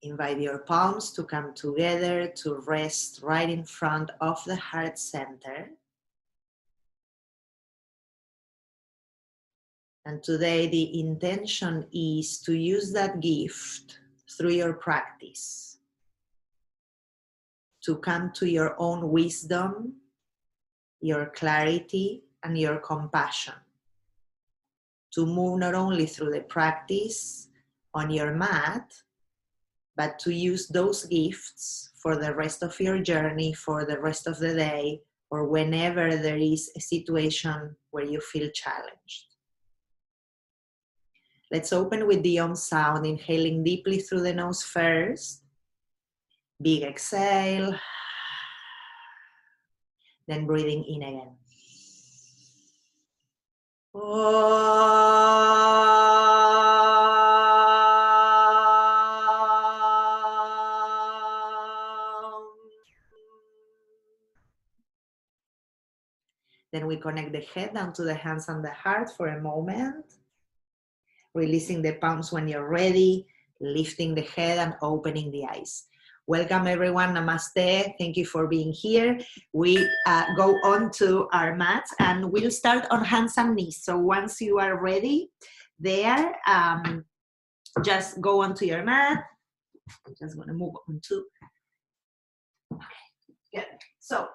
Invite your palms to come together to rest right in front of the heart center. And today the intention is to use that gift through your practice to come to your own wisdom, your clarity, and your compassion. To move not only through the practice on your mat, but to use those gifts for the rest of your journey, for the rest of the day, or whenever there is a situation where you feel challenged. Let's open with the Om sound, inhaling deeply through the nose first. Big exhale. Then breathing in again. Then we connect the head down to the hands and the heart for a moment. Releasing the palms when you're ready, lifting the head and opening the eyes. Welcome everyone, Namaste. Thank you for being here. We go on to our mats and we'll start on hands and knees. So once you are ready there, just go onto your mat. I'm just gonna move on to, okay, good. So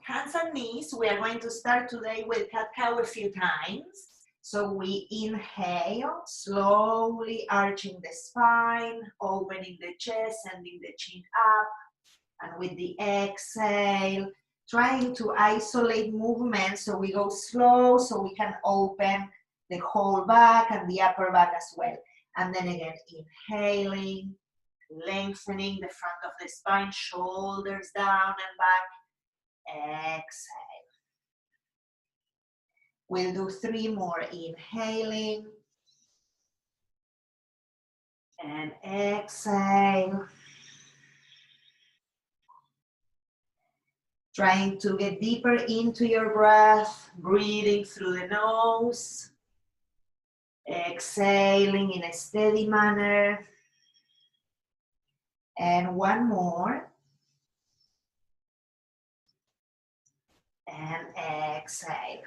hands and knees, we are going to start today with cat-cow a few times. So we inhale, slowly arching the spine, opening the chest, sending the chin up. And with the exhale, trying to isolate movement so we go slow so we can open the whole back and the upper back as well. And then again, inhaling, lengthening the front of the spine, shoulders down and back. Exhale. We'll do 3 more, inhaling and exhale. Trying to get deeper into your breath, breathing through the nose, exhaling in a steady manner. And 1 more. And exhale.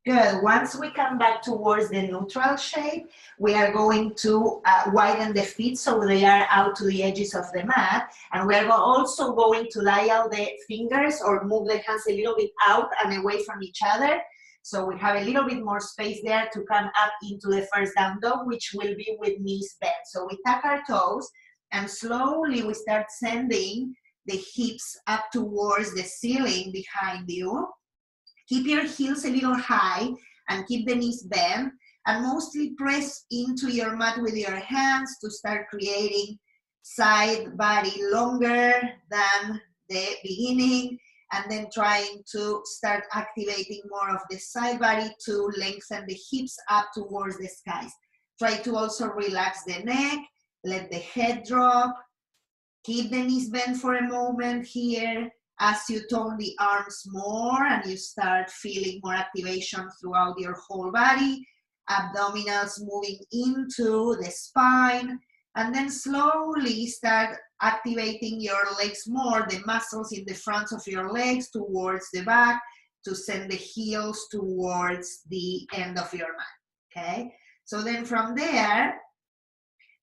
Good. Once we come back towards the neutral shape, we are going to widen the feet so they are out to the edges of the mat. And we are also going to lay out the fingers or move the hands a little bit out and away from each other. So we have a little bit more space there to come up into the first down dog, which will be with knees bent. So we tuck our toes and slowly we start sending the hips up towards the ceiling behind you. Keep your heels a little high and keep the knees bent and mostly press into your mat with your hands to start creating side body longer than the beginning, and then trying to start activating more of the side body to lengthen the hips up towards the skies. Try to also relax the neck, let the head drop, keep the knees bent for a moment here. As you tone the arms more and you start feeling more activation throughout your whole body, abdominals moving into the spine, and then slowly start activating your legs more, the muscles in the front of your legs towards the back to send the heels towards the end of your mat, okay? So then from there,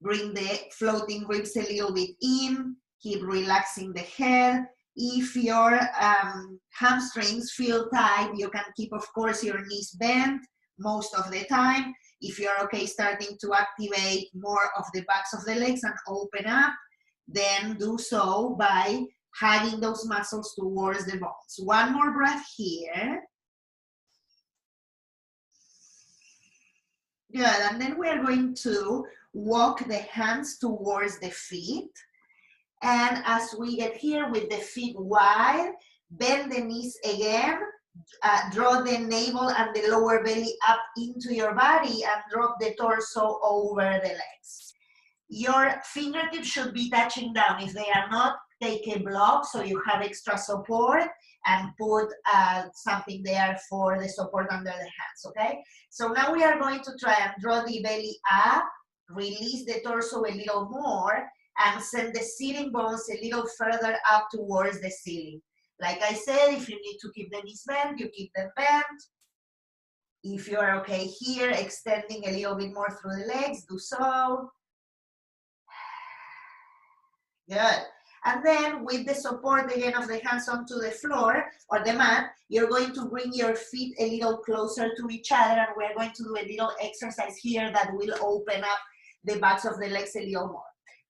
bring the floating ribs a little bit in, keep relaxing the head. If your hamstrings feel tight, you can keep, of course, your knees bent most of the time. If you're okay starting to activate more of the backs of the legs and open up, then do so by hugging those muscles towards the bones. 1 more breath here. Good, and then we are going to walk the hands towards the feet. And as we get here with the feet wide, bend the knees again, draw the navel and the lower belly up into your body and drop the torso over the legs. Your fingertips should be touching down. If they are not, take a block so you have extra support and put something there for the support under the hands, okay? So now we are going to try and draw the belly up Release the torso a little more and send the sitting bones a little further up towards the ceiling. Like I said, if you need to keep the knees bent, you keep them bent. If you are okay here, extending a little bit more through the legs, do so. Good. And then with the support again of the hands onto the floor or the mat, you're going to bring your feet a little closer to each other, and we're going to do a little exercise here that will open up the backs of the legs a little more.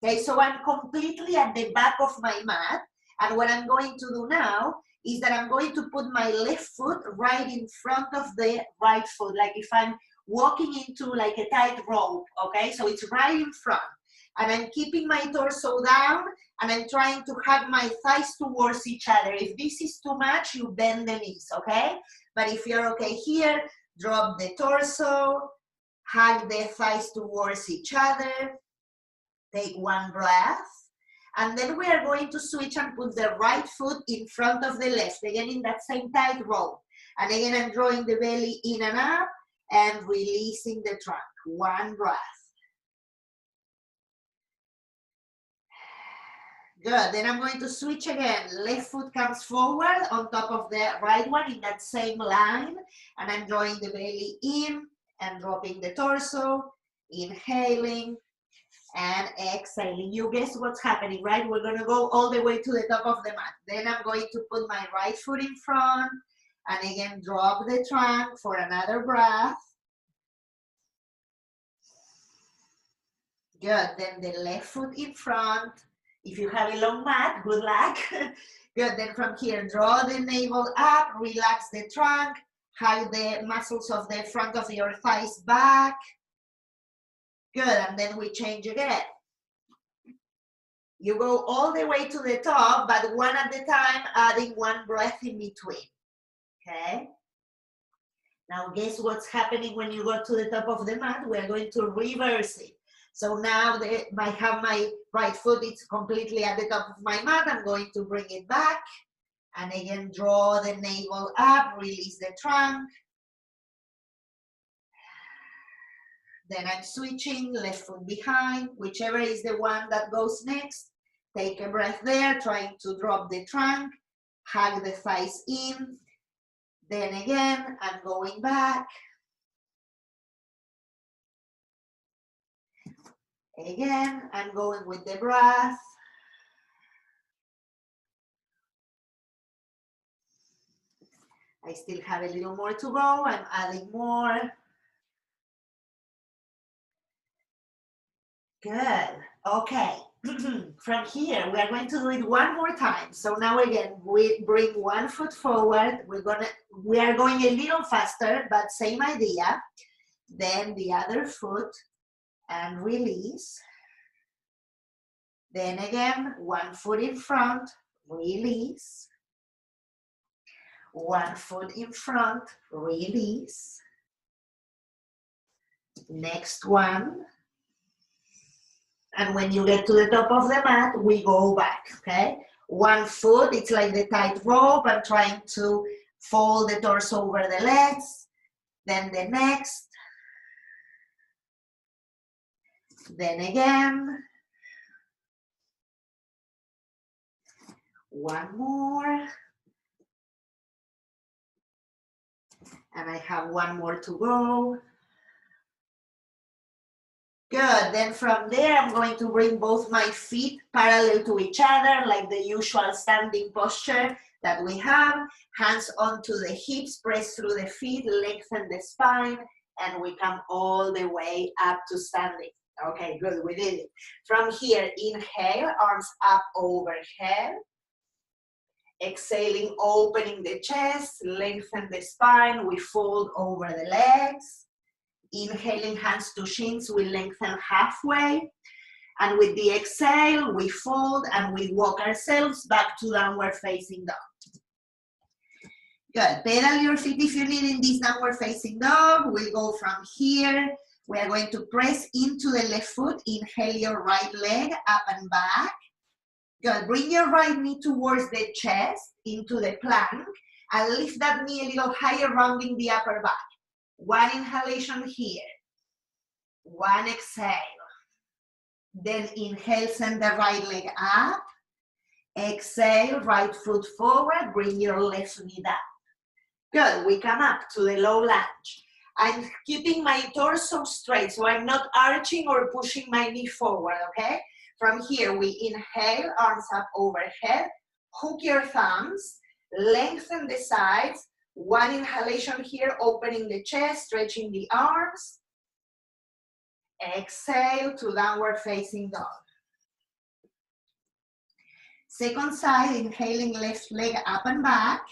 Okay, so I'm completely at the back of my mat, and what I'm going to do now is that I'm going to put my left foot right in front of the right foot, like if I'm walking into like a tight rope, okay? So it's right in front. And I'm keeping my torso down, and I'm trying to hug my thighs towards each other. If this is too much, you bend the knees, okay? But if you're okay here, drop the torso, hug the thighs towards each other, take one breath, and then we are going to switch and put the right foot in front of the left, again in that same tight rope. And again, I'm drawing the belly in and up and releasing the trunk. One breath. Good, then I'm going to switch again. Left foot comes forward on top of the right one in that same line. And I'm drawing the belly in and dropping the torso, inhaling and exhaling. You guess what's happening, right? We're gonna go all the way to the top of the mat. Then I'm going to put my right foot in front and again, drop the trunk for another breath. Good, then the left foot in front. If you have a long mat, good luck. Good, then from here, draw the navel up, relax the trunk, hug the muscles of the front of your thighs back. Good, and then we change again. You go all the way to the top, but one at a time, adding one breath in between, okay? Now guess what's happening when you go to the top of the mat? We're going to reverse it. So now I have my right foot, it's completely at the top of my mat. I'm going to bring it back. And again, draw the navel up, release the trunk. Then I'm switching, left foot behind, whichever is the one that goes next. Take a breath there, trying to drop the trunk, hug the thighs in. Then again, I'm going back. Again, I'm going with the breath. I still have a little more to go. I'm adding more. Good. Okay. From here, we are going to do it one more time. So now again, we bring one foot forward. We are going a little faster, but same idea. Then the other foot and release. Then again, one foot in front, release. One foot in front, release. Next one. And when you get to the top of the mat, we go back, okay? One foot, it's like the tight rope. I'm trying to fold the torso over the legs. Then the next. Then again. One more. And I have one more to go. Good, then from there, I'm going to bring both my feet parallel to each other, like the usual standing posture that we have. Hands onto the hips, press through the feet, lengthen the spine, and we come all the way up to standing. Okay, good, we did it. From here, inhale, arms up overhead. Exhaling, opening the chest, lengthen the spine, we fold over the legs. Inhaling, hands to shins, we lengthen halfway. And with the exhale, we fold and we walk ourselves back to downward facing dog. Good, pedal your feet if you need in this downward facing dog. We'll go from here. We are going to press into the left foot. Inhale your right leg up and back. Good, bring your right knee towards the chest into the plank and lift that knee a little higher, rounding the upper back. One inhalation here. One exhale. Then inhale, send the right leg up. Exhale, right foot forward, bring your left knee down. Good, we come up to the low lunge. I'm keeping my torso straight, so I'm not arching or pushing my knee forward, okay? From here, we inhale, arms up overhead, hook your thumbs, lengthen the sides. One inhalation here, opening the chest, stretching the arms. Exhale to downward facing dog. Second side, inhaling left leg up and back.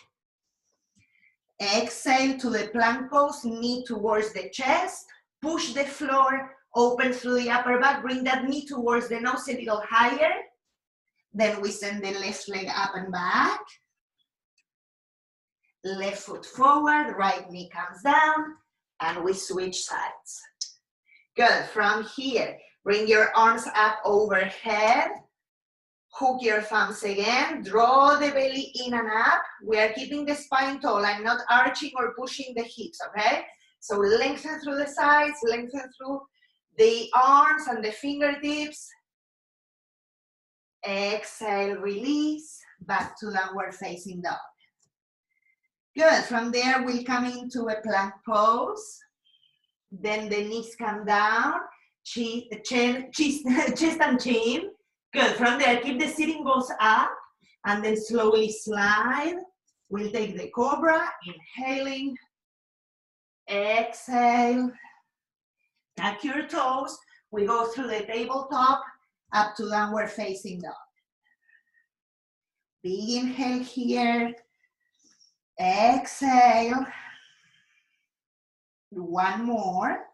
Exhale to the plank pose, knee towards the chest. Push the floor, open through the upper back. Bring that knee towards the nose a little higher. Then we send the left leg up and back. Left foot forward, right knee comes down, and we switch sides. Good, from here, bring your arms up overhead. Hook your thumbs again, draw the belly in and up. We are keeping the spine tall. I'm not arching or pushing the hips, okay? So lengthen through the sides, lengthen through the arms and the fingertips. Exhale, release, back to downward facing dog. Good, from there we'll come into a plank pose. Then the knees come down, chest and chin. Good, from there, keep the sitting bones up and then slowly slide. We'll take the cobra, inhaling, exhale, tuck your toes. We go through the tabletop up to downward facing dog. Big inhale here, exhale. One more.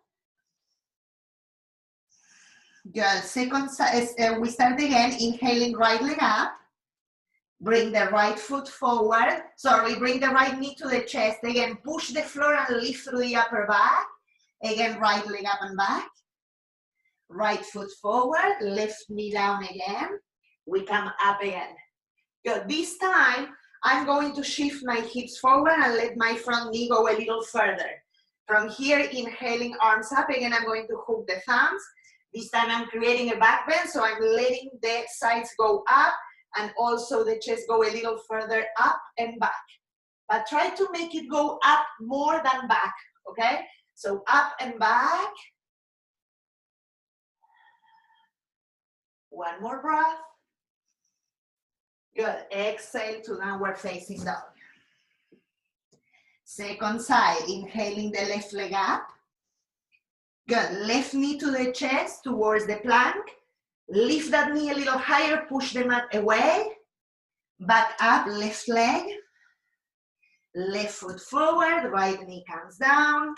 Good, second side, we start again, inhaling right leg up. Bring the right foot forward. Sorry, bring the right knee to the chest. Again, push the floor and lift through the upper back. Again, right leg up and back. Right foot forward, left knee down again. We come up again. Good, this time, I'm going to shift my hips forward and let my front knee go a little further. From here, inhaling arms up. Again, I'm going to hook the thumbs. This time I'm creating a back bend, so I'm letting the sides go up and also the chest go a little further up and back. But try to make it go up more than back, okay? So up and back. One more breath. Good, exhale to downward facing dog. Second side, inhaling the left leg up. Good, left knee to the chest towards the plank. Lift that knee a little higher, push the mat away. Back up, left leg. Left foot forward, right knee comes down.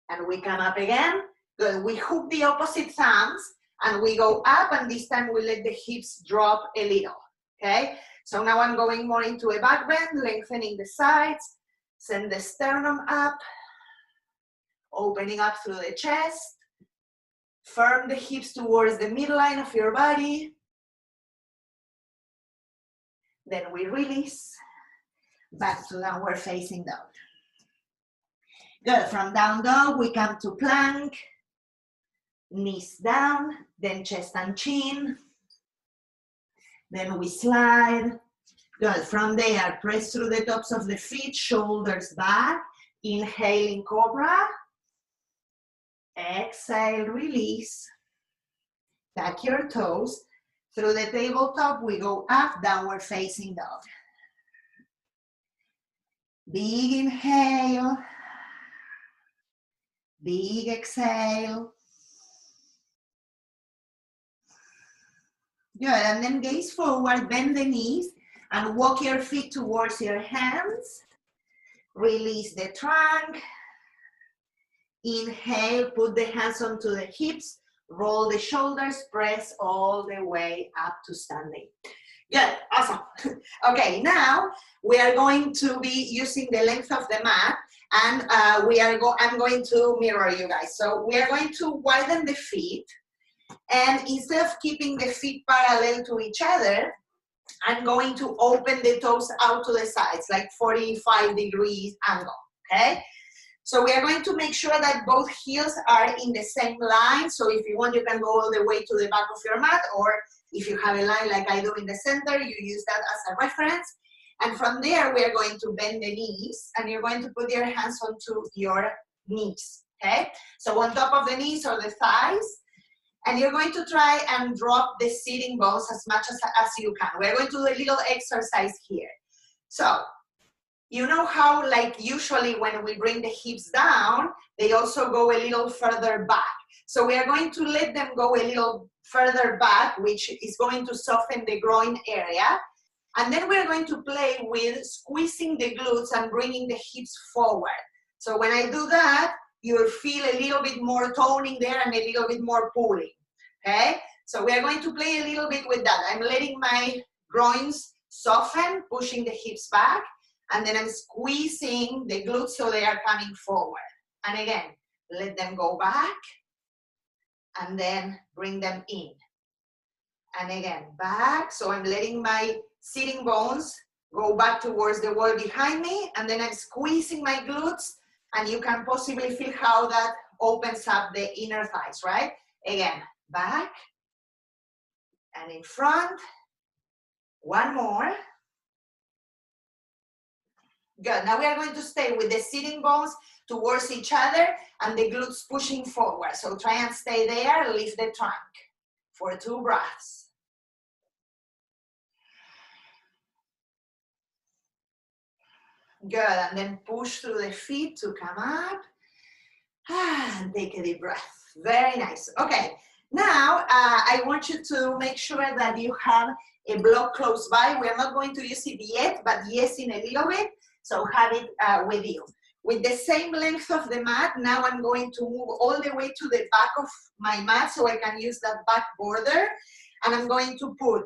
And we come up again. Good, we hook the opposite thumbs and we go up, and this time we let the hips drop a little, okay? So now I'm going more into a back bend, lengthening the sides. Send the sternum up. Opening up through the chest. Firm the hips towards the midline of your body. Then we release. Back to downward facing dog. Good, from down dog we come to plank. Knees down, then chest and chin. Then we slide. Good, from there press through the tops of the feet, shoulders back. Inhaling cobra. Exhale, release. Tuck your toes. Through the tabletop, we go up, downward facing dog. Big inhale. Big exhale. Good, and then gaze forward, bend the knees, and walk your feet towards your hands. Release the trunk. Inhale, put the hands onto the hips, roll the shoulders, press all the way up to standing. Good, awesome. Okay, now we are going to be using the length of the mat, and I'm going to mirror you guys. So we are going to widen the feet, and instead of keeping the feet parallel to each other, I'm going to open the toes out to the sides, like 45 degrees angle, okay? So we are going to make sure that both heels are in the same line. So if you want, you can go all the way to the back of your mat, or if you have a line like I do in the center, you use that as a reference. And from there, we are going to bend the knees, and you're going to put your hands onto your knees, okay? So on top of the knees or the thighs, and you're going to try and drop the sitting bones as much as you can. We're going to do a little exercise here. So, you know how, like, usually when we bring the hips down, they also go a little further back. So we are going to let them go a little further back, which is going to soften the groin area. And then we're going to play with squeezing the glutes and bringing the hips forward. So when I do that, you'll feel a little bit more toning there and a little bit more pulling, okay? So we are going to play a little bit with that. I'm letting my groins soften, pushing the hips back, and then I'm squeezing the glutes so they are coming forward. And again, let them go back, and then bring them in. And again, back, so I'm letting my sitting bones go back towards the wall behind me, and then I'm squeezing my glutes, and you can possibly feel how that opens up the inner thighs, right? Again, back, and in front. One more. Good. Now we are going to stay with the sitting bones towards each other and the glutes pushing forward. So try and stay there, lift the trunk for 2 breaths. Good, and then push through the feet to come up. And take a deep breath. Very nice. Okay, now I want you to make sure that you have a block close by. We are not going to use it yet, but yes, in a little bit. So have it with you. With the same length of the mat, now I'm going to move all the way to the back of my mat so I can use that back border. And I'm going to put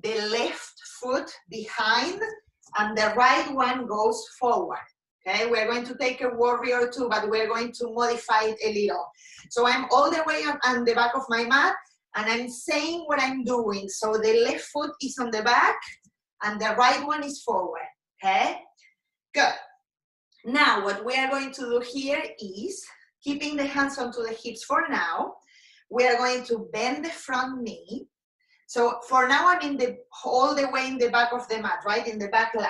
the left foot behind and the right one goes forward. Okay, we're going to take a warrior 2, but we're going to modify it a little. So I'm all the way on the back of my mat, and I'm saying what I'm doing. So the left foot is on the back, and the right one is forward, okay? Good. Now, what we are going to do here is, keeping the hands onto the hips for now, we are going to bend the front knee. So for now, I'm all the way in the back of the mat, right, in the back line.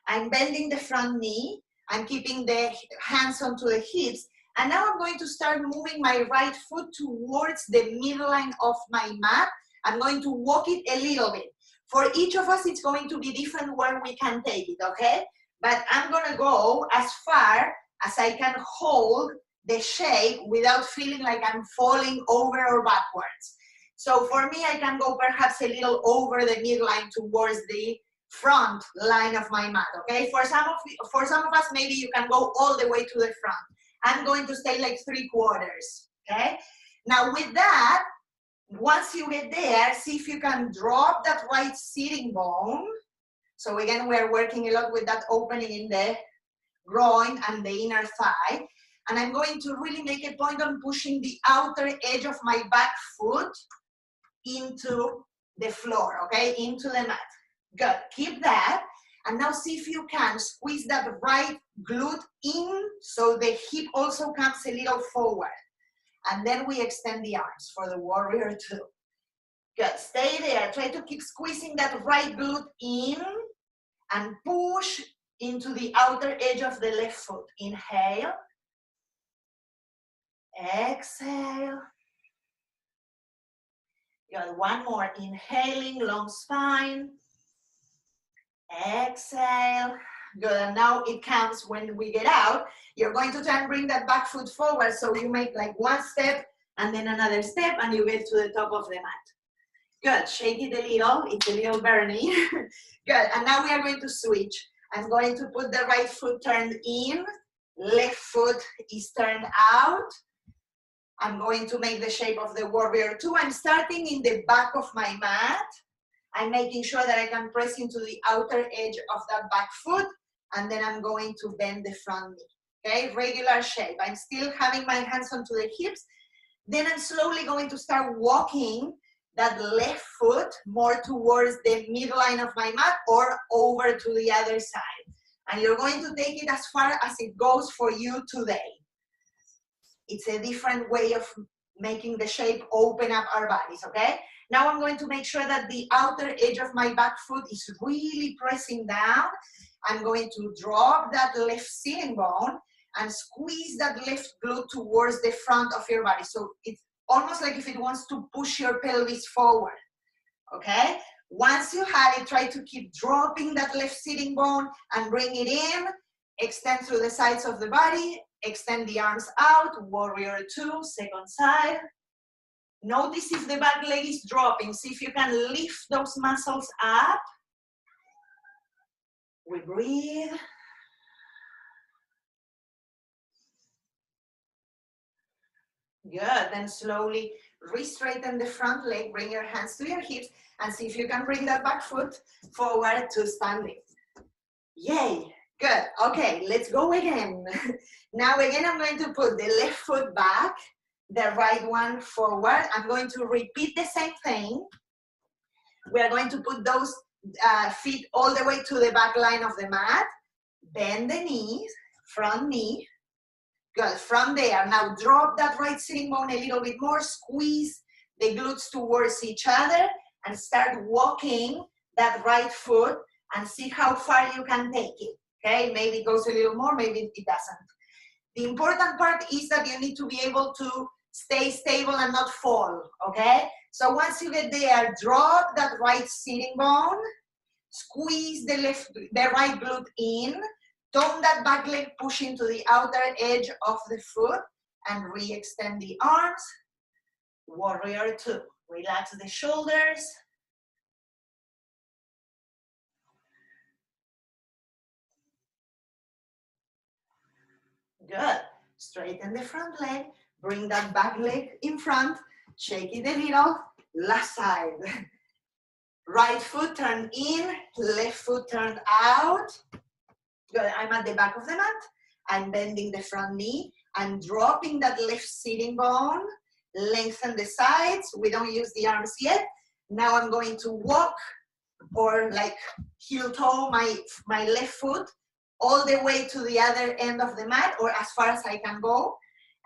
I'm bending the front knee. I'm keeping the hands onto the hips. And now I'm going to start moving my right foot towards the midline of my mat. I'm going to walk it a little bit. For each of us, it's going to be different where we can take it, okay? But I'm gonna go as far as I can hold the shape without feeling like I'm falling over or backwards. So for me, I can go perhaps a little over the midline towards the front line of my mat, okay? For some of us, maybe you can go all the way to the front. I'm going to stay like 3/4, okay? Now with that, once you get there, see if you can drop that right sitting bone. So again, we're working a lot with that opening in the groin and the inner thigh. And I'm going to really make a point on pushing the outer edge of my back foot into the floor, okay? Into the mat. Good, keep that. And now see if you can squeeze that right glute in so the hip also comes a little forward. And then we extend the arms for the warrior 2. Good, stay there. Try to keep squeezing that right glute in and push into the outer edge of the left foot. Inhale. Exhale. Good, one more. Inhaling, long spine. Exhale. Good, and now it counts when we get out. You're going to try and bring that back foot forward, so you make like one step and then another step, and you get to the top of the mat. Good, shake it a little, it's a little burning. Good, and now we are going to switch. I'm going to put the right foot turned in, left foot is turned out. I'm going to make the shape of the warrior 2. I'm starting in the back of my mat. I'm making sure that I can press into the outer edge of that back foot, and then I'm going to bend the front knee, okay? Regular shape. I'm still having my hands onto the hips. Then I'm slowly going to start walking that left foot more towards the midline of my mat or over to the other side. and you're going to take it as far as it goes for you today. It's a different way of making the shape open up our bodies, okay? Now I'm going to make sure that the outer edge of my back foot is really pressing down. I'm going to drop that left sitting bone and squeeze that left glute towards the front of your body. So it's almost like if it wants to push your pelvis forward, okay? Once you have it, try to keep dropping that left sitting bone and bring it in. Extend through the sides of the body. Extend the arms out. Warrior 2, second side. Notice if the back leg is dropping. See if you can lift those muscles up. We breathe. Good. Then slowly re-straighten the front leg. Bring your hands to your hips and see if you can bring that back foot forward to standing. Yay. Good. Okay, let's go again. Now again, I'm going to put the left foot back, the right one forward. I'm going to repeat the same thing. We are going to put those feet all the way to the back line of the mat. Bend the knees, front knee. Good. From there, now drop that right sitting bone a little bit more. Squeeze the glutes towards each other and start walking that right foot and see how far you can take it. Okay, maybe it goes a little more, maybe it doesn't. The important part is that you need to be able to stay stable and not fall, okay? So once you get there, drop that right sitting bone, squeeze the right glute in, turn that back leg, push into the outer edge of the foot, and re-extend the arms. Warrior 2. Relax the shoulders. Good. Straighten the front leg. Bring that back leg in front. Shake it a little. Last side. Right foot turned in. Left foot turned out. Good. I'm at the back of the mat. I'm bending the front knee. I'm dropping that left sitting bone. Lengthen the sides. We don't use the arms yet. Now I'm going to walk or like heel toe my left foot all the way to the other end of the mat or as far as I can go.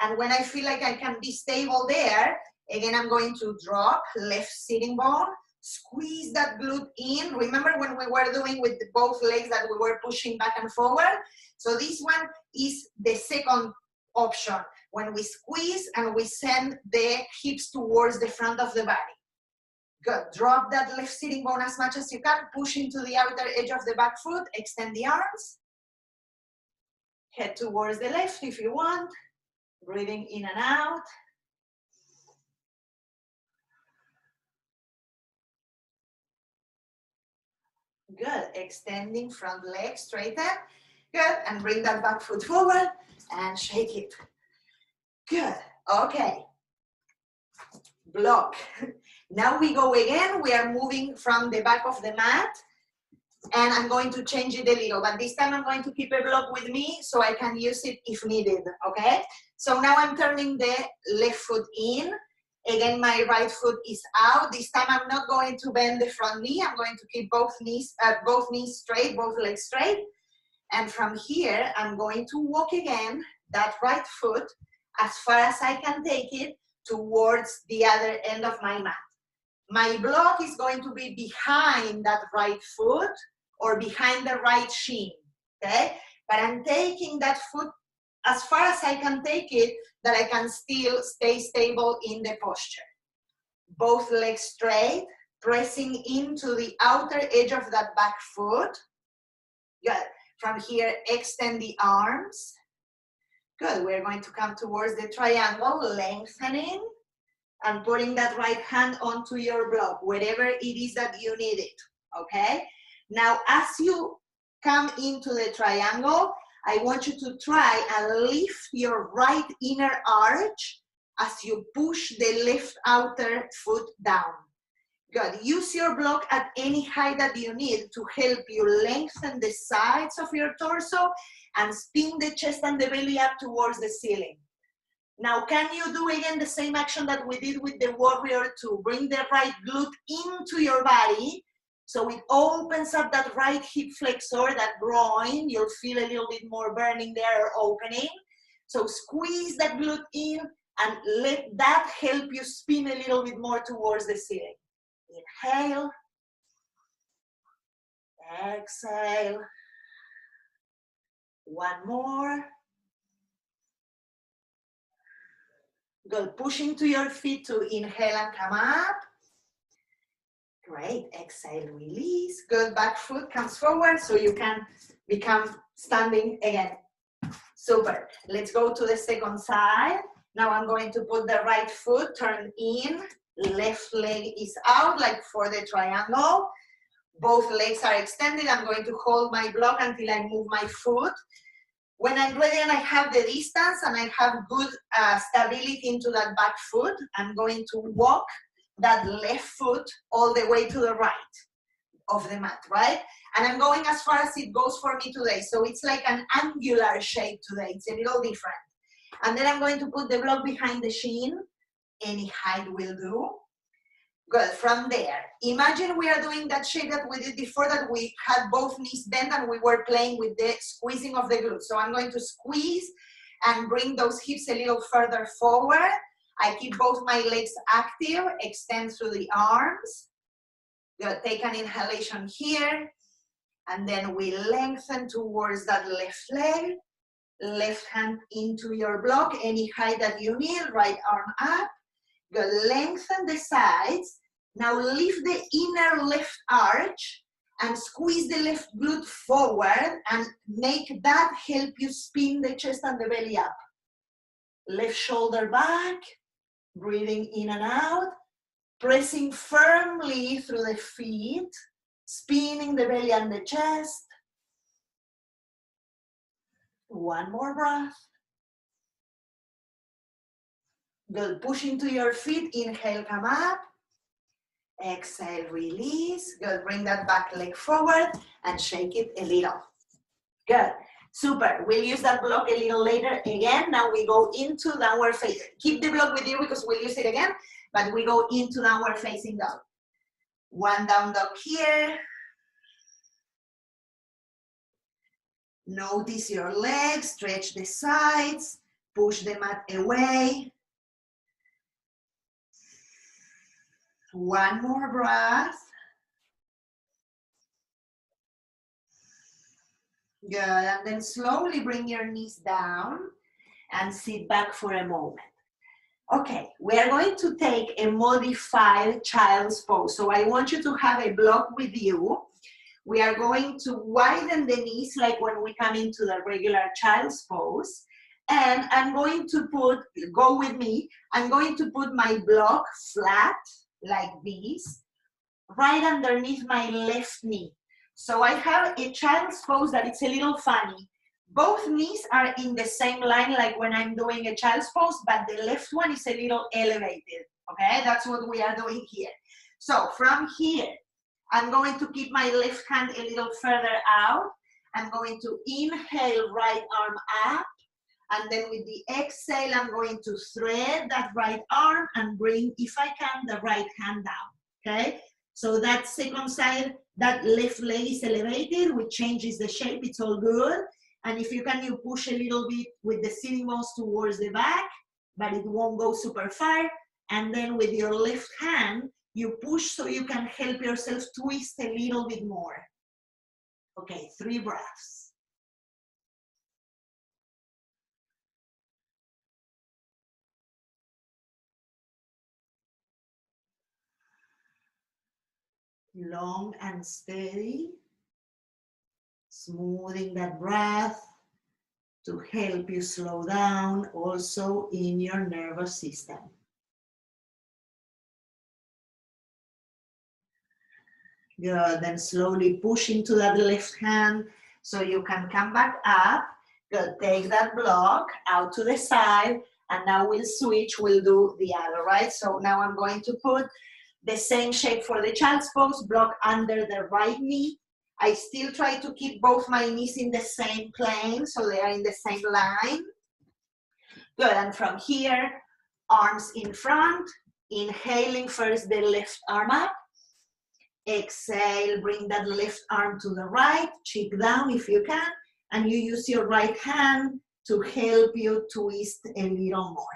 And when I feel like I can be stable there, again, I'm going to drop left sitting bone, squeeze that glute in. Remember when we were doing with both legs that we were pushing back and forward? So this one is the second option, when we squeeze and we send the hips towards the front of the body. Good. Drop that left sitting bone as much as you can. Push into the outer edge of the back foot. Extend the arms. Head towards the left if you want. Breathing in and out. Good. Extending front leg, straighten. Good. And bring that back foot forward and shake it. Good. Okay. Block. Now we go again. We are moving from the back of the mat. And I'm going to change it a little, but this time I'm going to keep a block with me so I can use it if needed, okay? So now I'm turning the left foot in. Again, my right foot is out. This time I'm not going to bend the front knee. I'm going to keep both knees straight, both legs straight. And from here, I'm going to walk again, that right foot, as far as I can take it towards the other end of my mat. My block is going to be behind that right foot or behind the right shin, okay? But I'm taking that foot as far as I can take it, that I can still stay stable in the posture. Both legs straight, pressing into the outer edge of that back foot. Good. From here, extend the arms. Good. We're going to come towards the triangle, lengthening, and putting that right hand onto your block, wherever it is that you need it, okay? Now, as you come into the triangle, I want you to try and lift your right inner arch as you push the left outer foot down. Good. Use your block at any height that you need to help you lengthen the sides of your torso and spin the chest and the belly up towards the ceiling. Now, can you do again the same action that we did with the warrior 2? Bring the right glute into your body, So it opens up that right hip flexor, that groin. You'll feel a little bit more burning there, or opening. So squeeze that glute in and let that help you spin a little bit more towards the ceiling. Inhale. Exhale. One more. Good. Pushing to your feet to inhale and come up. Great. Exhale, release. Good. Back foot comes forward so you can become standing again. Super. Let's go to the second side. Now I'm going to put the right foot, turn in. Left leg is out, like for the triangle. Both legs are extended. I'm going to hold my block until I move my foot. When I'm ready and I have the distance and I have good stability into that back foot, I'm going to walk that left foot all the way to the right of the mat, right? And I'm going as far as it goes for me today. So it's like an angular shape today. It's a little different. And then I'm going to put the block behind the shin. Any height will do. Good. From there, imagine we are doing that shape that we did before, that we had both knees bent and we were playing with the squeezing of the glutes. So I'm going to squeeze and bring those hips a little further forward. I keep both my legs active, extend through the arms. Good. Take an inhalation here. And then we lengthen towards that left leg. Left hand into your block, any height that you need, right arm up. Good. Lengthen the sides. Now lift the inner left arch and squeeze the left glute forward and make that help you spin the chest and the belly up. Left shoulder back, breathing in and out, pressing firmly through the feet, spinning the belly and the chest. One more breath. Good. Pushing to your feet. Inhale, come up. Exhale, release. Good. Bring that back leg forward and shake it a little. Good. Super. We'll use that block a little later again. Now we go into downward facing. Keep the block with you because we'll use it again, but we go into downward facing dog. One down dog here. Notice your legs, stretch the sides, push the mat away. One more breath. Good, and then slowly bring your knees down and sit back for a moment. Okay, we are going to take a modified child's pose. So I want you to have a block with you. We are going to widen the knees like when we come into the regular child's pose. And I'm going to go with me, I'm going to put my block flat like this, right underneath my left knee. So I have a child's pose that it's a little funny. Both knees are in the same line like when I'm doing a child's pose, but the left one is a little elevated, okay? That's what we are doing here. So from here, I'm going to keep my left hand a little further out. I'm going to inhale, right arm up. And then with the exhale, I'm going to thread that right arm and bring, if I can, the right hand down, okay? So that second side, that left leg is elevated, which changes the shape, it's all good. And if you can, you push a little bit with the sitting bones towards the back, but it won't go super far. And then with your left hand, you push so you can help yourself twist a little bit more. Okay, 3 breaths. Long and steady, smoothing that breath to help you slow down also in your nervous system. Good, then slowly push into that left hand so you can come back up. Good, take that block out to the side, and now we'll switch, we'll do the other, right? So now I'm going to put the same shape for the child's pose, block under the right knee. I still try to keep both my knees in the same plane, so they are in the same line. Good, and from here, arms in front, inhaling first the left arm up, Exhale, bring that left arm to the right, cheek down if you can, and you use your right hand to help you twist a little more.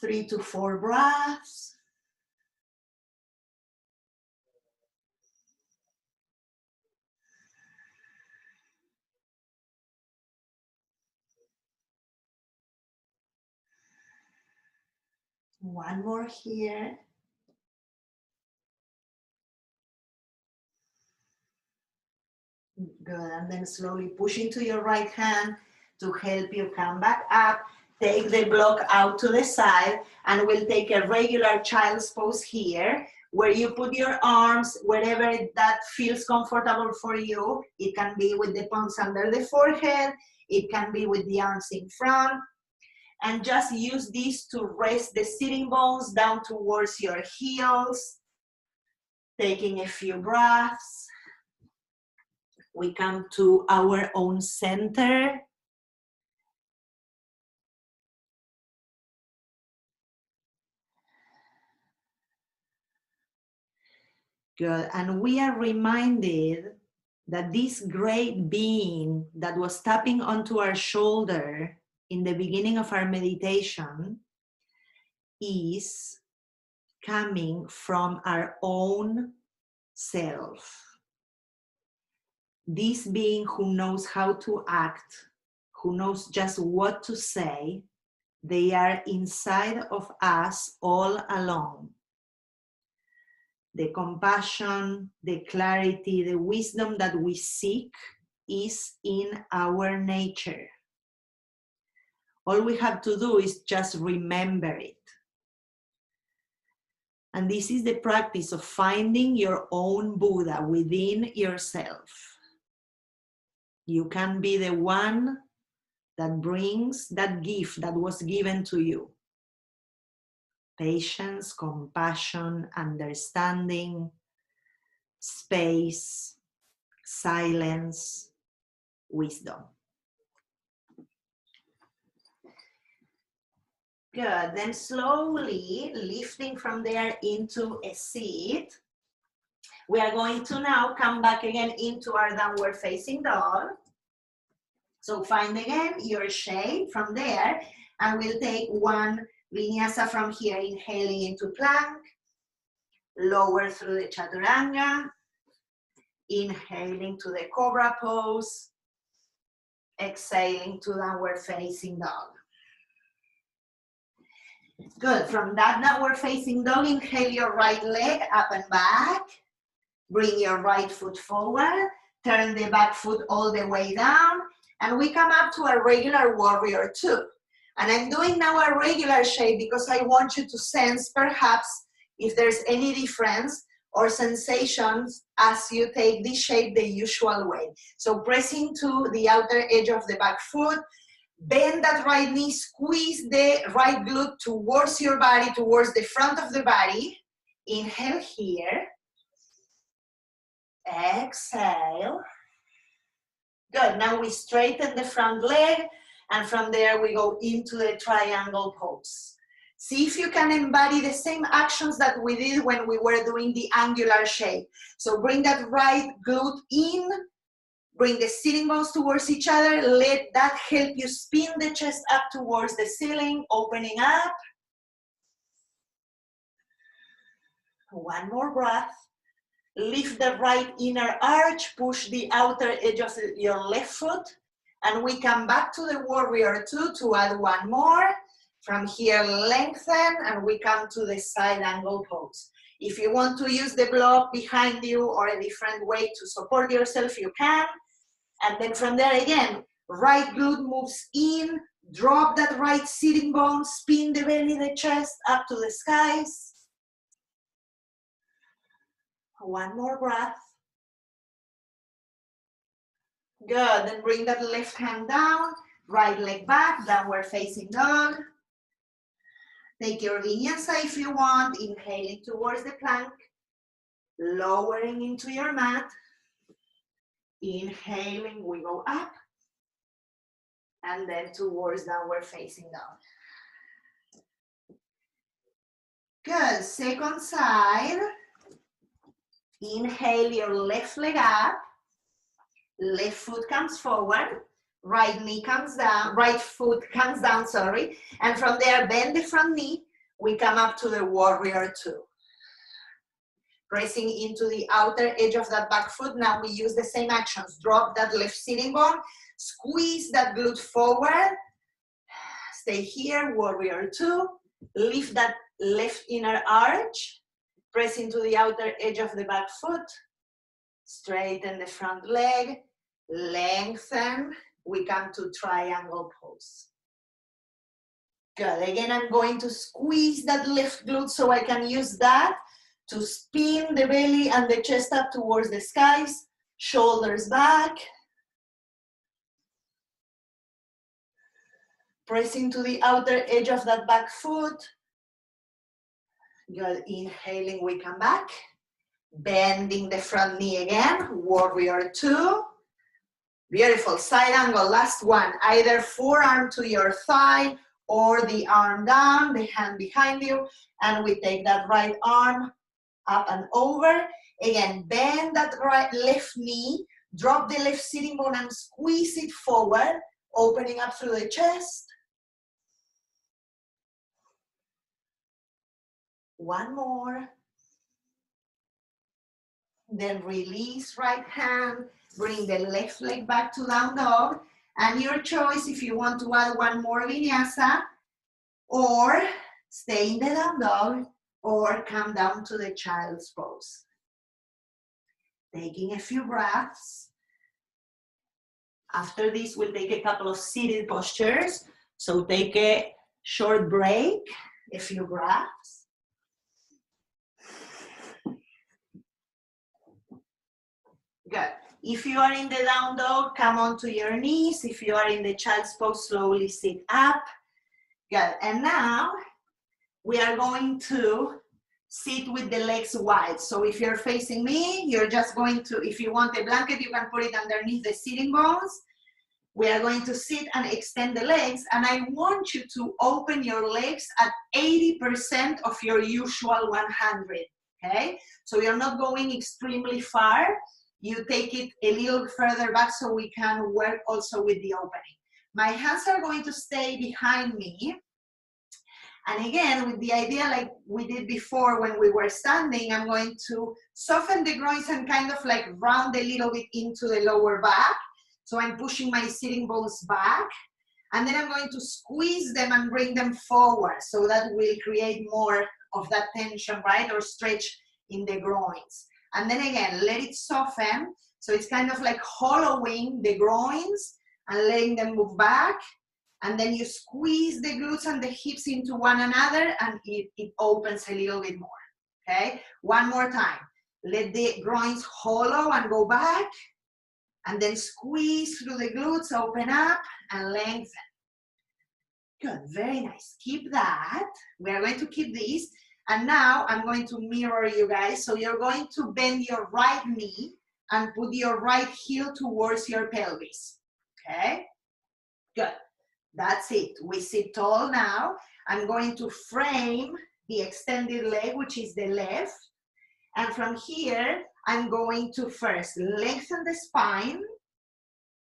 3 to 4 breaths. One more here. Good, and then slowly push into your right hand to help you come back up. Take the block out to the side, and we'll take a regular child's pose here, where you put your arms wherever that feels comfortable for you. It can be with the palms under the forehead, it can be with the arms in front, and just use this to rest the sitting bones down towards your heels. Taking a few breaths. We come to our own center. Good, and we are reminded that this great being that was tapping onto our shoulder in the beginning of our meditation is coming from our own self. This being who knows how to act, who knows just what to say, they are inside of us all along. The compassion, the clarity, the wisdom that we seek is in our nature. All we have to do is just remember it. And this is the practice of finding your own Buddha within yourself. You can be the one that brings that gift that was given to you. Patience, compassion, understanding, space, silence, wisdom. Good, then slowly lifting from there into a seat. We are going to now come back again into our downward facing dog. So find again your shape from there, and we'll take one vinyasa from here, inhaling into plank, lower through the chaturanga, inhaling to the cobra pose, exhaling to downward facing dog. Good, from that downward facing dog, inhale your right leg up and back, bring your right foot forward, turn the back foot all the way down, and we come up to a regular warrior two. And I'm doing now a regular shape because I want you to sense perhaps if there's any difference or sensations as you take this shape the usual way. So pressing to the outer edge of the back foot, bend that right knee, squeeze the right glute towards your body, towards the front of the body. Inhale here. Exhale. Good, now we straighten the front leg, and from there we go into the triangle pose. See if you can embody the same actions that we did when we were doing the angular shape. So bring that right glute in, bring the sitting bones towards each other, let that help you spin the chest up towards the ceiling, opening up. One more breath. Lift the right inner arch, push the outer edge of your left foot, and we come back to the warrior two to add one more. From here, lengthen, and we come to the side angle pose. If you want to use the block behind you or a different way to support yourself, you can. And then from there again, right glute moves in, drop that right sitting bone, spin the belly, the chest up to the skies. One more breath. Good, then bring that left hand down, right leg back, downward facing dog. Take your vinyasa if you want, inhaling towards the plank, lowering into your mat. Inhaling, we go up, and then towards downward facing dog. Good, second side. Inhale your left leg up, left foot comes forward, right knee comes down, right foot comes down, sorry, and from there bend the front knee, we come up to the warrior two. Pressing into the outer edge of that back foot, now we use the same actions. Drop that left sitting bone, squeeze that glute forward, stay here, warrior two, lift that left inner arch, press into the outer edge of the back foot, straighten the front leg, lengthen, we come to triangle pose. Good, again I'm going to squeeze that left glute so I can use that to spin the belly and the chest up towards the skies, shoulders back. Press into the outer edge of that back foot. Good, inhaling, we come back. Bending the front knee again, warrior two. Beautiful, side angle, last one. Either forearm to your thigh or the arm down, the hand behind you, and we take that right arm up and over. Again, bend that left knee, drop the left sitting bone and squeeze it forward, opening up through the chest. One more. Then release right hand, bring the left leg back to down dog, and your choice if you want to add one more vinyasa, or stay in the down dog, or come down to the child's pose. Taking a few breaths. After this, we'll take a couple of seated postures. So take a short break, a few breaths. Good. If you are in the down dog, come onto your knees. If you are in the child's pose, slowly sit up. Good. And now we are going to sit with the legs wide. So if you're facing me, you're just going to, if you want a blanket, you can put it underneath the sitting bones. We are going to sit and extend the legs, and I want you to open your legs at 80% of your usual 100, okay? So you're not going extremely far. You take it a little further back so we can work also with the opening. My hands are going to stay behind me. And again, with the idea like we did before when we were standing, I'm going to soften the groins and kind of like round a little bit into the lower back. So I'm pushing my sitting bones back. And then I'm going to squeeze them and bring them forward. So that will create more of that tension, right? Or stretch in the groins. And then again, let it soften. So it's kind of like hollowing the groins and letting them move back. And then you squeeze the glutes and the hips into one another and it opens a little bit more, okay? One more time. Let the groins hollow and go back. And then squeeze through the glutes, open up and lengthen. Good, very nice. Keep that. We are going to keep this. And now I'm going to mirror you guys. So you're going to bend your right knee and put your right heel towards your pelvis. Okay? Good. That's it. We sit tall now. I'm going to frame the extended leg, which is the left. And from here, I'm going to first lengthen the spine,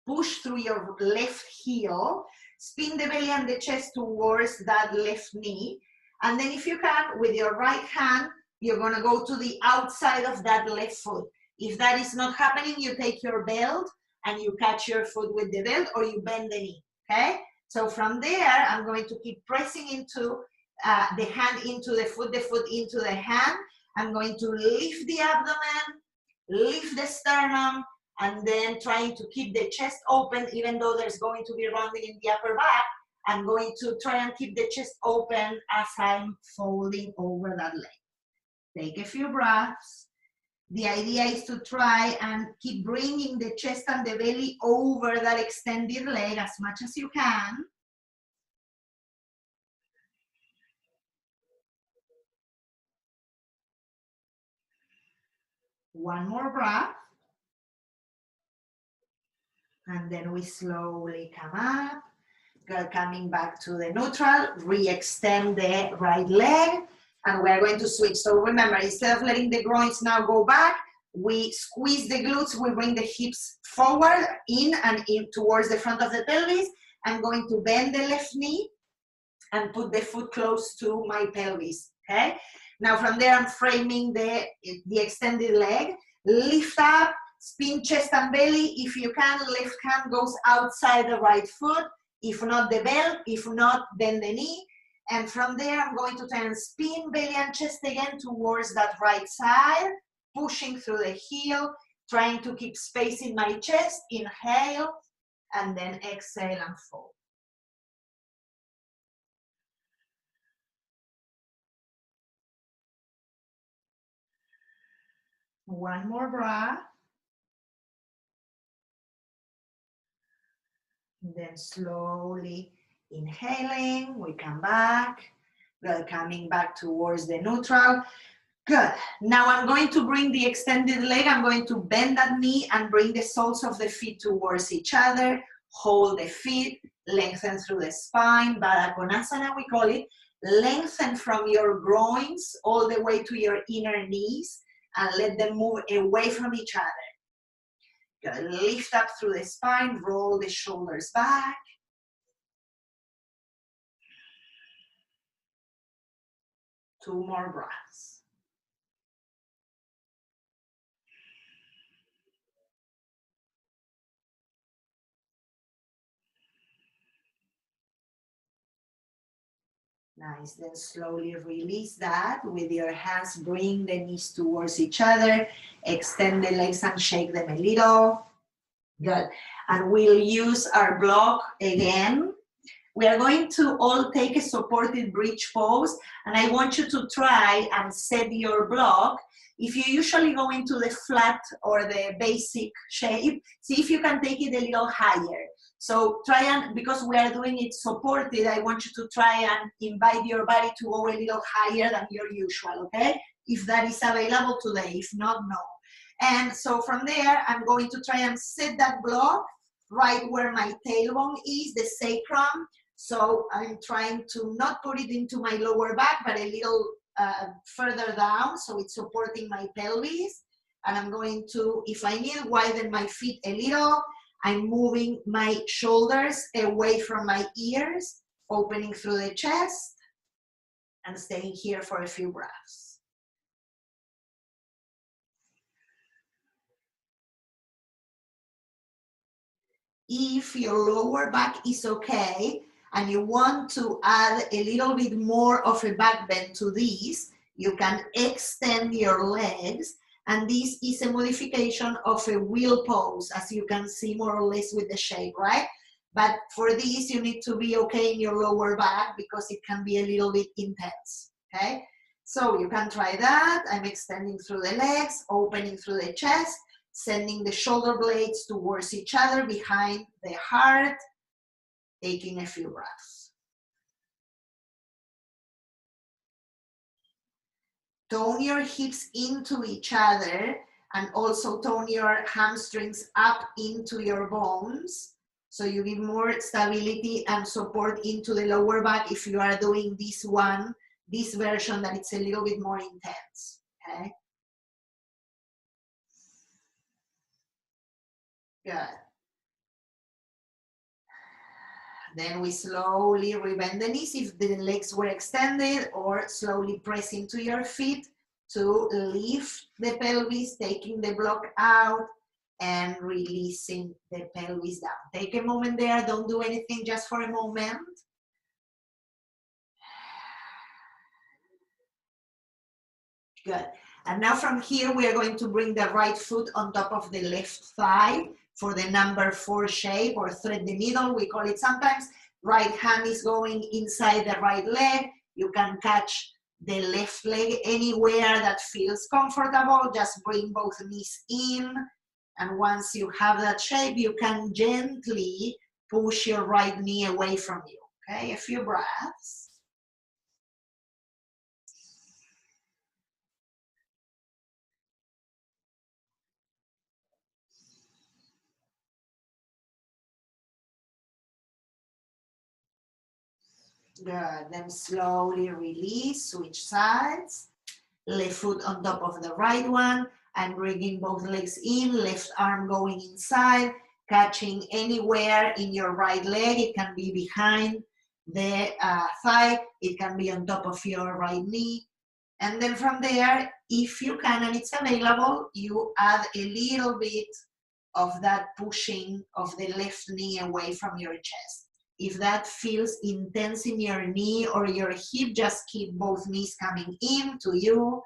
push through your left heel, spin the belly and the chest towards that left knee. And then if you can, with your right hand, you're gonna go to the outside of that left foot. If that is not happening, you take your belt and you catch your foot with the belt or you bend the knee, okay? So from there, I'm going to keep pressing into the hand into the foot into the hand. I'm going to lift the abdomen, lift the sternum, and then trying to keep the chest open, even though there's going to be rounding in the upper back. I'm going to try and keep the chest open as I'm folding over that leg. Take a few breaths. The idea is to try and keep bringing the chest and the belly over that extended leg as much as you can. One more breath. And then we slowly come up. Coming back to the neutral, re-extend the right leg, and we're going to switch. So remember, instead of letting the groins now go back, We squeeze the glutes, we bring the hips forward, in and in towards the front of the pelvis. I'm going to bend the left knee and put the foot close to my pelvis, okay? Now from there, I'm framing the extended leg. Lift up, spin chest and belly. If you can, left hand goes outside the right foot. If not, the belt. If not, bend the knee. And from there, I'm going to try and spin belly and chest again towards that right side, pushing through the heel, trying to keep space in my chest. Inhale, and then exhale and fold. One more breath. Then slowly inhaling, we come back. We're coming back towards the neutral. Good. Now I'm going to bring the extended leg. I'm going to bend that knee and bring the soles of the feet towards each other. Hold the feet, lengthen through the spine. Baddha Konasana, we call it. Lengthen from your groins all the way to your inner knees and let them move away from each other. Good. Lift up through the spine, roll the shoulders back. Two more breaths. Nice, then slowly release that with your hands, bring the knees towards each other, extend the legs and shake them a little. Good, and we'll use our block again. We are going to all take a supported bridge pose, and I want you to try and set your block. If you usually go into the flat or the basic shape, see if you can take it a little higher. So try and, because we are doing it supported, I want you to try and invite your body to go a little higher than your usual, okay? If that is available today, if not, no. And so from there, I'm going to try and set that block right where my tailbone is, the sacrum. So I'm trying to not put it into my lower back, but a little further down, so it's supporting my pelvis. And I'm going to, if I need, widen my feet a little. I'm moving my shoulders away from my ears, opening through the chest, and staying here for a few breaths. If your lower back is okay, and you want to add a little bit more of a back bend to this, you can extend your legs. And this is a modification of a wheel pose, as you can see more or less with the shape, right? But for this, you need to be okay in your lower back because it can be a little bit intense, okay? So you can try that. I'm extending through the legs, opening through the chest, sending the shoulder blades towards each other behind the heart, taking a few breaths. Tone your hips into each other and also tone your hamstrings up into your bones. So you give more stability and support into the lower back if you are doing this one, this version that it's a little bit more intense, okay? Good. Then we slowly rebend the knees if the legs were extended, or slowly press into your feet to lift the pelvis, taking the block out and releasing the pelvis down. Take a moment there, don't do anything, just for a moment. Good. And now from here, we are going to bring the right foot on top of the left thigh for the number 4 shape, or thread the needle, we call it sometimes. Right hand is going inside the right leg. You can catch the left leg anywhere that feels comfortable. Just bring both knees in. And once you have that shape, you can gently push your right knee away from you. Okay, a few breaths. Good. Then slowly release, switch sides. Left foot on top of the right one. and bringing both legs in, left arm going inside, catching anywhere in your right leg. It can be behind the thigh, it can be on top of your right knee. And then from there, if you can and it's available, you add a little bit of that pushing of the left knee away from your chest. If that feels intense in your knee or your hip, just keep both knees coming in to you.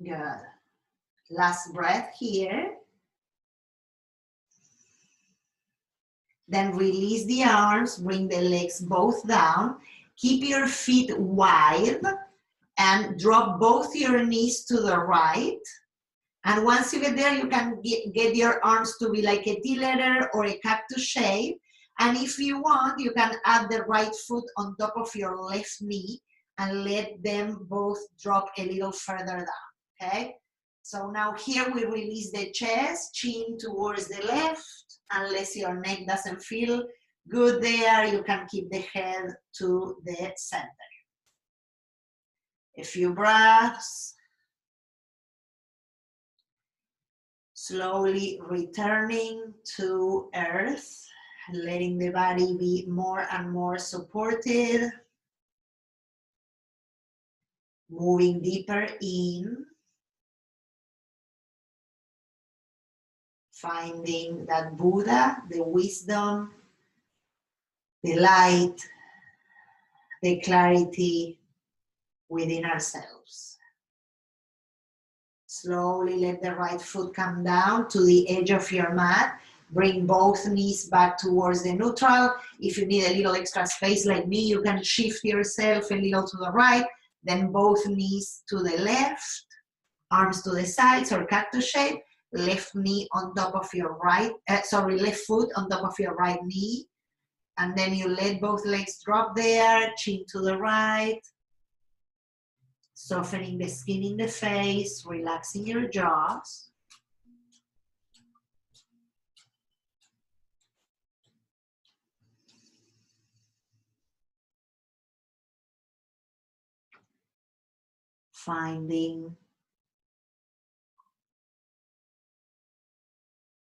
Good. Last breath here. Then release the arms, bring the legs both down. Keep your feet wide and drop both your knees to the right. And once you get there, you can get your arms to be like a T letter or a cactus shape. And if you want, you can add the right foot on top of your left knee and let them both drop a little further down, okay? So now here we release the chest, chin towards the left. Unless your neck doesn't feel good there, you can keep the head to the center. A few breaths. Slowly returning to earth, letting the body be more and more supported. Moving deeper in. Finding that Buddha, the wisdom, the light, the clarity within ourselves. Slowly let the right foot come down to the edge of your mat. Bring both knees back towards the neutral. If you need a little extra space like me, you can shift yourself a little to the right, then both knees to the left, arms to the sides or cactus shape. Left knee on top of your left foot on top of your right knee. And then you let both legs drop there, chin to the right. Softening the skin in the face, relaxing your jaws. Finding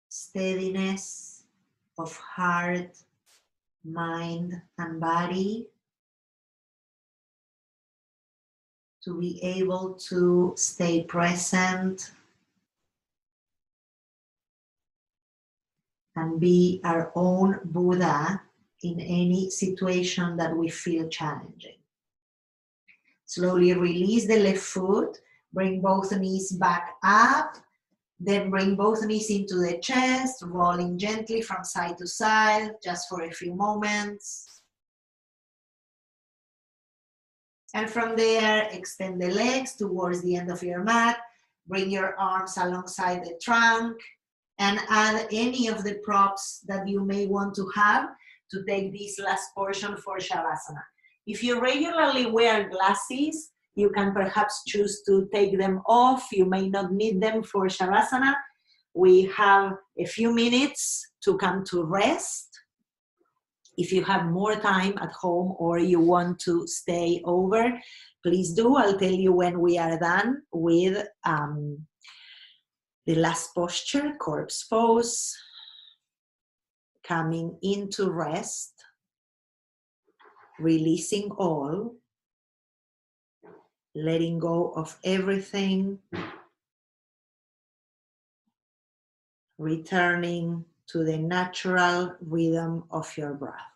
steadiness of heart, mind, and body to be able to stay present and be our own Buddha in any situation that we feel challenging. Slowly release the left foot, bring both knees back up, then bring both knees into the chest, rolling gently from side to side, just for a few moments. And from there, extend the legs towards the end of your mat, bring your arms alongside the trunk, and add any of the props that you may want to have to take this last portion for Shavasana. If you regularly wear glasses, you can perhaps choose to take them off. You may not need them for Shavasana. We have a few minutes to come to rest. If you have more time at home or you want to stay over, please do. I'll tell you when we are done with the last posture, corpse pose, coming into rest, releasing all, letting go of everything, returning to the natural rhythm of your breath.